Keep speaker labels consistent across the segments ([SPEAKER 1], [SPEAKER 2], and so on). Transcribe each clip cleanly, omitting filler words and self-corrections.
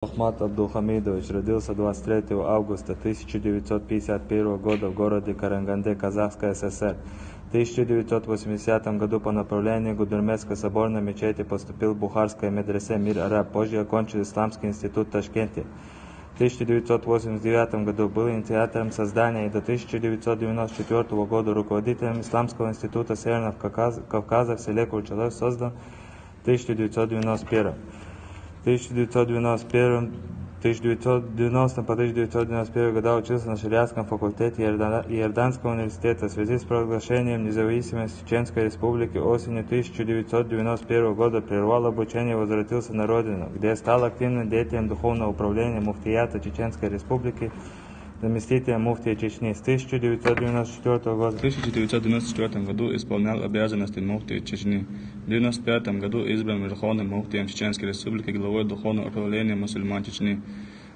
[SPEAKER 1] Ахмат Абдулхамидович родился 23 августа 1951 года в городе Караганде, Казахская ССР. В 1980 году по направлению Гудермесской соборной мечети поступил в Бухарское медресе Мир Араб, позже окончил Исламский институт в Ташкенте. В 1989 году был инициатором создания и до 1994 года руководителем Исламского института Северного Кавказа в селе Курчалой, создан в 1991. В 1990 по 1991 года учился на шариатском факультете Иорданского университета. В связи с провозглашением независимости Чеченской Республики осенью 1991 года прервал обучение и возвратился на родину, где стал активным деятелем духовного управления муфтията Чеченской Республики, заместителем муфтия Чечни. С 1994 года.
[SPEAKER 2] В 1994 году исполнял обязанности муфтия Чечни. В 1995 году избран Верховным муфтием Чеченской Республики, главой Духовного управления мусульман Чечни.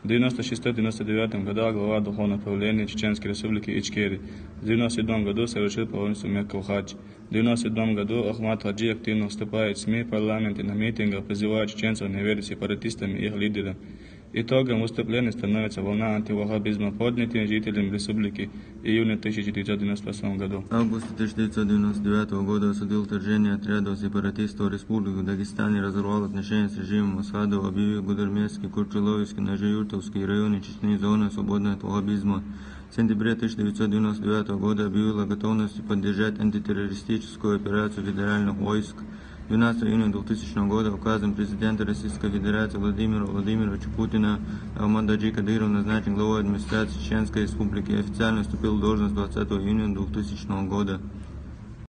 [SPEAKER 2] В 1996-1999 годах глава Духовного управления Чеченской Республики Ичкерия. В 1997 году совершил паломничество в Мекку в хадж. В 1997 году Ахмад Хаджи активно вступает в СМИ, парламенте, на митингах, призывая чеченцев не верить сепаратистам и их лидерам. Итогом выступлений становится волна антиваххабизма, поднятая жителями республики в июне 1998 году.
[SPEAKER 3] В августе 1999 года осудил вторжение отрядов сепаратистов республики в Дагестане, разорвал отношения с режимом Асхадова, объявил Гудермесский, Курчуловский, Нажиюртовский районы Чечни зоной свободной от ваххабизма. В сентябре 1999 года объявил о готовности поддержать антитеррористическую операцию федеральных войск. 12 июня 2000 года указом президента Российской Федерации Владимира Владимировича Путина Ахмад Хаджи Кадыров назначен главой администрации Чеченской Республики и официально вступил в должность 20 июня 2000 года.